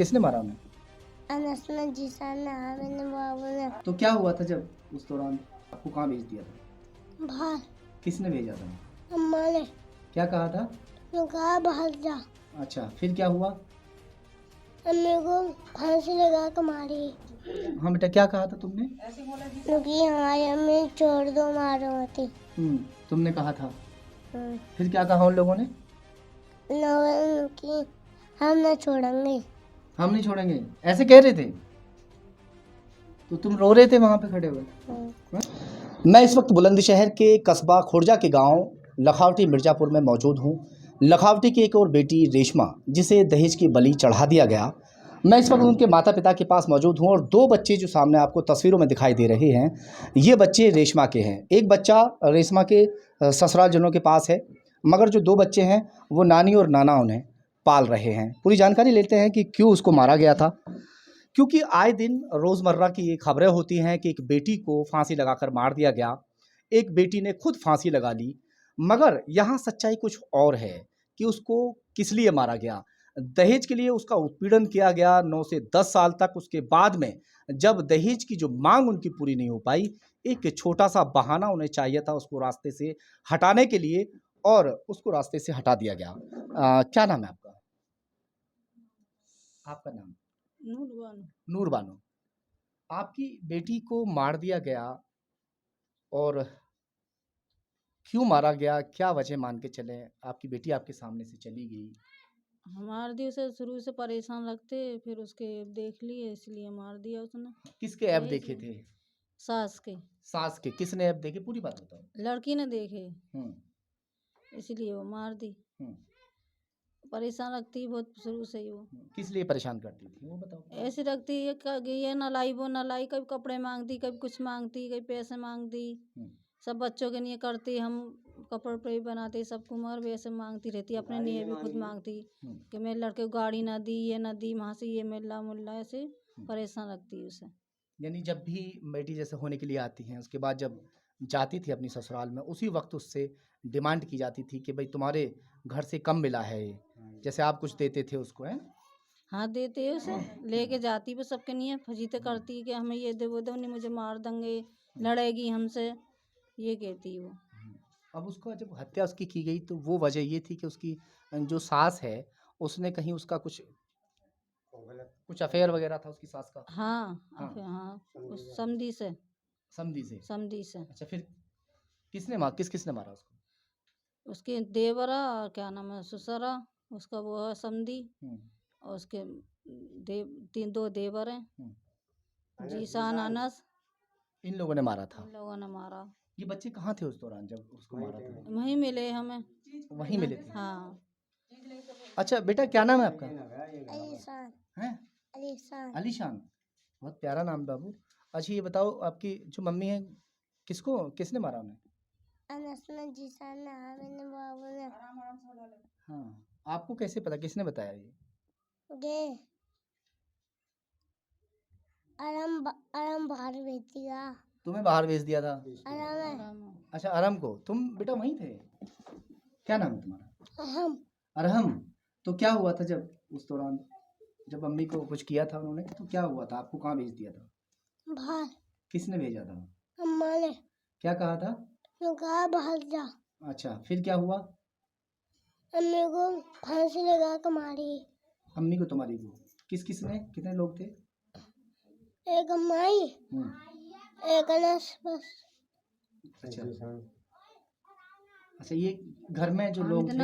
किसने मारा उन्हें? अनस ने, जीसान ने, आमिर ने, बाबू ने। तो क्या हुआ था जब उस दौरान आपको कहाँ भेज दिया था? बाहर। किसने भेजा था? अम्मा ने। क्या कहा था? तो कहा बाहर जा। अच्छा, फिर क्या हुआ? अम्मी को फांसी लगा कर मारी, हाँ बेटा, क्या कहा था तुमने? क्योंकि हमारी अम्मी छोड़ दो मारो होती। तुमने कहा था। फिर क्या कहा उन लोगों ने? लोगों की हम न छोड़ेंगे। हम नहीं छोड़ेंगे, ऐसे कह रहे थे? तो तुम रो रहे थे वहाँ पे खड़े हुए? मैं इस वक्त बुलंदशहर के कस्बा खुर्जा के गांव लखावटी मिर्ज़ापुर में मौजूद हूं। लखावटी की एक और बेटी रेशमा, जिसे दहेज की बलि चढ़ा दिया गया। मैं इस वक्त उनके माता पिता के पास मौजूद हूं और दो बच्चे जो सामने आपको तस्वीरों में दिखाई दे रहे हैं, ये बच्चे रेशमा के हैं। एक बच्चा रेशमा के ससुराल जनों के पास है, मगर जो दो बच्चे हैं वो नानी और नाना उन्हें पाल रहे हैं। पूरी जानकारी लेते हैं कि क्यों उसको मारा गया था। क्योंकि आए दिन रोज़मर्रा की ये खबरें होती हैं कि एक बेटी को फांसी लगाकर मार दिया गया, एक बेटी ने खुद फांसी लगा ली। मगर यहाँ सच्चाई कुछ और है कि उसको किस लिए मारा गया। दहेज के लिए उसका उत्पीड़न किया गया 9 से 10 साल तक। उसके बाद में जब दहेज की जो मांग उनकी पूरी नहीं हो पाई, एक छोटा सा बहाना उन्हें चाहिए था उसको रास्ते से हटाने के लिए, और उसको रास्ते से हटा दिया गया। क्या नाम है आपका? आपका नाम? नूर बानो। आपकी बेटी को मार दिया गया, और क्यों मारा गया, क्या वजह मान के चले? आपकी बेटी आपके सामने से चली गई। मार दिया उसे, शुरू से परेशान रखते, फिर उसके देख लिए इसलिए मार दिया उसने। किसके ऐप दहेज देखे में। थे? सास के। सास के? किसने ऐप देखे, पूरी बात बताओ। लड़की ने देखे, हम्म इसलिए वो मार दी। हम्म परेशान रखती बहुत शुरू से ही वो। किस लिए परेशान करती थी वो बताओ। ऐसे रखती है ये ना लाई वो ना लाई, कभी कपड़े मांगती, कभी कुछ मांगती, कभी पैसे मांगती। हम्म, सब बच्चों के लिए करती, हम कपड़े पे बनाते सबको, मगर वैसे मांगती रहती, अपने लिए भी खुद मांगती हम्म, कि मेरे लड़के को गाड़ी ना दी, ये ना दी, वहाँ से ये मिल रहा, ऐसे परेशान रखती है उसे। यानी जब भी बेटी जैसे होने के लिए आती हैं, उसके बाद जब जाती थी अपनी ससुराल में, उसी वक्त उससे डिमांड की जाती थी कि भाई तुम्हारे घर से कम मिला है ये, जैसे आप कुछ देते थे उसको, है? हाँ देते है उसे, लेके जाती वो सबके लिए फजीते करती कि हमें ये दे वो दो, नहीं मुझे मार देंगे, लड़ेगी हमसे, ये कहती वो। अब उसको जब हत्या उसकी की गई तो वो वजह ये थी कि उसकी जो सास है, उसने कहीं उसका कुछ अफेयर वगैरह था उसकी सास का। हाँ हाँ। हाँ, उस समधी से। समधी से? समधी से। अच्छा, फिर किसने मारा उसको? उसके देवरा और क्या नाम है ससुरा, उसका वो है समधी, हम्म, और उसके दो देवर हैं, जीसान अनस। इन लोगों ने मारा था। इन लोगों ने मारा। ये बच्चे कहाँ थे उस दौरान जब उसको मारा था? वहीं मिले हमें। वहीं मिले थे? हाँ। अच्छा बेटा, क्या नाम है आपका? अलीशान। हैं? अलीशान। अलीशान। बहुत प्यारा नाम बाबू। अच्छा ये बताओ, आपकी जो मम्मी है, किसने मारा उन्हें? अनस ने, जीसान ने, आमिर ने, बाबू ने। हाँ, आपको कैसे पता, किसने बताया ये? गे अरम बाहर भेज दिया। तुम्हें बाहर भेज दिया था? अरम है। अच्छा, अरम को। तुम बेटा वहीं थे? क्या नाम है तुम्हारा? अहम। अरहम। तो क्या हुआ था जब उस दौरान, जब मम्मी को कुछ किया था उन्होंने, तो क्या हुआ था? आपको कहाँ भेज दिया था? बाहर। किसने भेजा था? अम्मा ने। क्या कहा था? तो कहा बाहर जा। अच्छा, फिर क्या हुआ? अम्मी को फांसी लगा कर मारी, अम्मी को तुम्हारी को? किसने, कितने लोग थे? एक अम्माई, एक अनस, बस। अच्छा अच्छा, ये घर में जो लोग थे,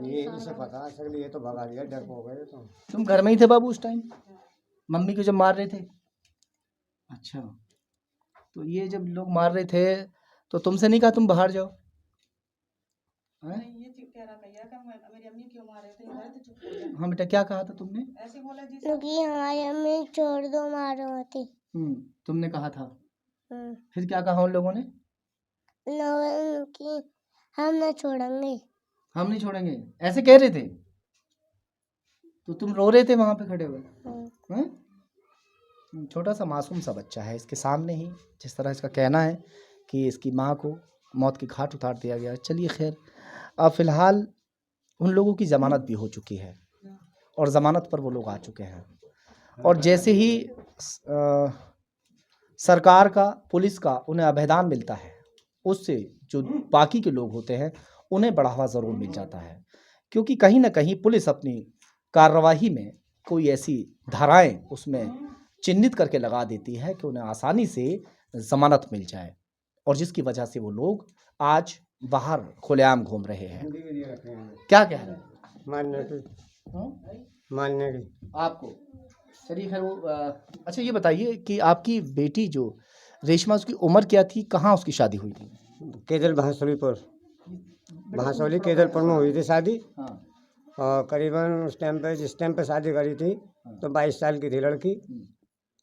ये इसे पता है, ये तो भगा दिया, डर हो गए तो। तुम घर में ही थे बाबू उस टाइम, मम्मी को जब मार रहे थे? अच्छा, तो ये जब लोग मार रहे थे तो तुमसे नहीं कहा तुम बाहर जाओ? हैं? हाँ बेटा, क्या कहा था तुमने? क्योंकि हमारी अम्मी छोड़ दो मारो होती। तुमने कहा था। फिर क्या कहा उन लोगों ने? लोगों की हम न छोड़ेंगे। हम नहीं छोड़ेंगे, ऐसे कह रहे थे? तो तुम रो रहे थे वहां पे खड़े हुए? हैं? छोटा सा मासूम सा बच्चा है, इसके सामने ही जिस तरह इसका कहना है कि इसकी माँ को मौत की घाट उतार दिया गया। चलिए खैर, अब फिलहाल उन लोगों की ज़मानत भी हो चुकी है और ज़मानत पर वो लोग आ चुके हैं। और जैसे ही सरकार का, पुलिस का उन्हें अभयदान मिलता है, उससे जो बाकी के लोग होते हैं उन्हें बढ़ावा ज़रूर मिल जाता है, क्योंकि कहीं ना कहीं पुलिस अपनी कार्यवाही में कोई ऐसी धाराएं उसमें चिन्हित करके लगा देती है कि उन्हें आसानी से ज़मानत मिल जाए, और जिसकी वजह से वो लोग आज बाहर खुलेआम घूम रहे हैं। क्या कह रहे हैं? मानने की हाँ? मानने की आपको चलिए खैर वो अच्छा ये बताइए कि आपकी बेटी जो रेशमा, उसकी उम्र क्या थी, कहाँ उसकी शादी हुई थी? केजल भांसौलीपुर, भांसौली केजलपुर में हुई थी शादी। हाँ। और करीबन उस टाइम पे, जिस टाइम पे शादी करी थी तो 22 साल की थी लड़की।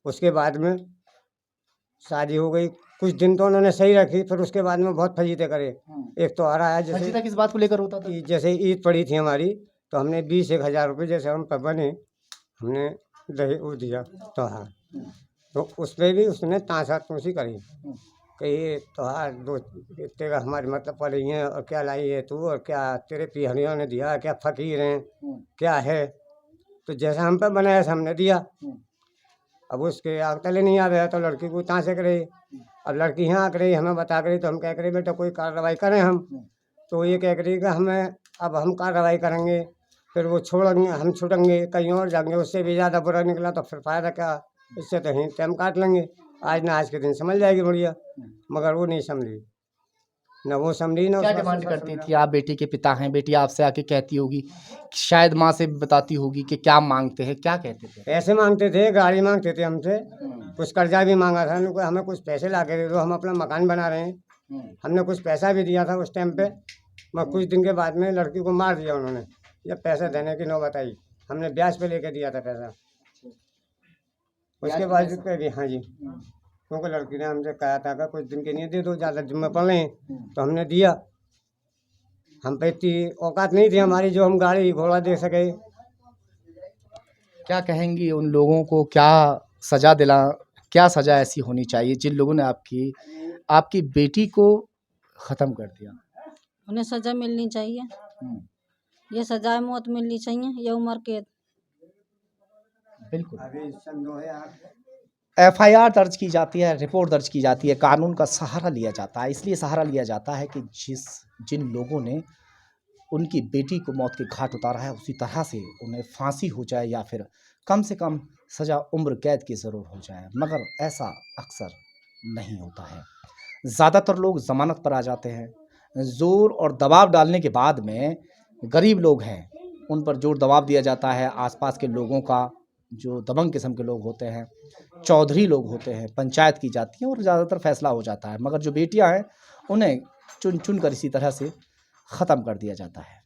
उसके बाद में शादी हो गई, कुछ दिन तो उन्होंने सही रखी, फिर उसके बाद में बहुत फजीते करे। एक तो आ रहा है जैसे फजीता किस बात को लेकर होता था? जैसे ईद पड़ी थी हमारी, तो हमने 20-1 हज़ार रुपये जैसे हम पर बने, हमने दही वो दिया त्योहार, तो उस पर भी उसने ताशा तूसी करी कि ये त्योहार दो इतने का हमारी मतलब पड़ रही हैं, और क्या लाई है तू, और क्या तेरे पिहरियों ने दिया, क्या फ़कीर हैं, क्या है। तो जैसा हम पे बनाया ऐसा हमने दिया। अब उसके आग तले नहीं आ रहा, तो लड़की को ताशे करे। अब लड़की यहाँ आ रही, हमें बता कर, तो हम कह करें बेटा कोई कार्रवाई करें हम, तो ये कह करी कि हमें अब हम कार्रवाई करेंगे, फिर वो छोड़ेंगे, हम छूटेंगे कहीं और जाएंगे, उससे भी ज़्यादा बुरा निकला तो फिर फ़ायदा क्या, इससे तो यहीं टाइम काट लेंगे, आज ना आज के दिन समझ जाएगी बढ़िया। मगर वो नहीं समझी, ना वो समझी ना क्या उसका डिमांड ससुर करती समझा। थी? आप बेटी के पिता हैं, बेटी आपसे आके कहती होगी, शायद माँ से भी बताती होगी कि क्या मांगते हैं, क्या कहते थे? पैसे मांगते थे, गाड़ी मांगते थे हमसे, कुछ कर्जा भी मांगा था उनको, हमें कुछ पैसे ला के दे दो, हम अपना मकान बना रहे हैं। हमने कुछ पैसा भी दिया था उस टाइम पे, मगर कुछ दिन के बाद में लड़की को मार दिया उन्होंने। जब पैसा देने की नौबत आई, हमने ब्याज पे लेके दिया था पैसा, उसके बाद पे भी। हाँ जी, क्योंकि लड़की ने हमसे कहा था कि कुछ दिन के लिए दे दो, ज़्यादा जिम्मे पड़ रहे हैं, तो हमने दिया। हम पे इतनी औकात नहीं थी हमारी जो हम गाड़ी घोड़ा दे सके। क्या कहेंगी उन लोगों को? क्या सजा ऐसी होनी चाहिए जिन लोगों ने आपकी बेटी को ख़त्म कर दिया? उन्हें सज़ा मिलनी चाहिए, ये सज़ा मौत मिलनी चाहिए, ये उम्र कैद। बिल्कुल। अभी सन 2000 एफआईआर दर्ज की जाती है, रिपोर्ट दर्ज की जाती है, कानून का सहारा लिया जाता है। इसलिए सहारा लिया जाता है कि जिन लोगों ने उनकी बेटी को मौत के घाट उतारा है, उसी तरह से उन्हें फांसी हो जाए, या फिर कम से कम सज़ा उम्र कैद की ज़रूर हो जाए। मगर ऐसा अक्सर नहीं होता है। ज़्यादातर लोग ज़मानत पर आ जाते हैं। ज़ोर और दबाव डालने के बाद में गरीब लोग हैं, उन पर ज़ोर दबाव दिया जाता है। आसपास के लोगों का, जो दबंग किस्म के लोग होते हैं, चौधरी लोग होते हैं, पंचायत की जाती है और ज़्यादातर फैसला हो जाता है। मगर जो बेटियां हैं उन्हें चुन चुन कर इसी तरह से ख़त्म कर दिया जाता है।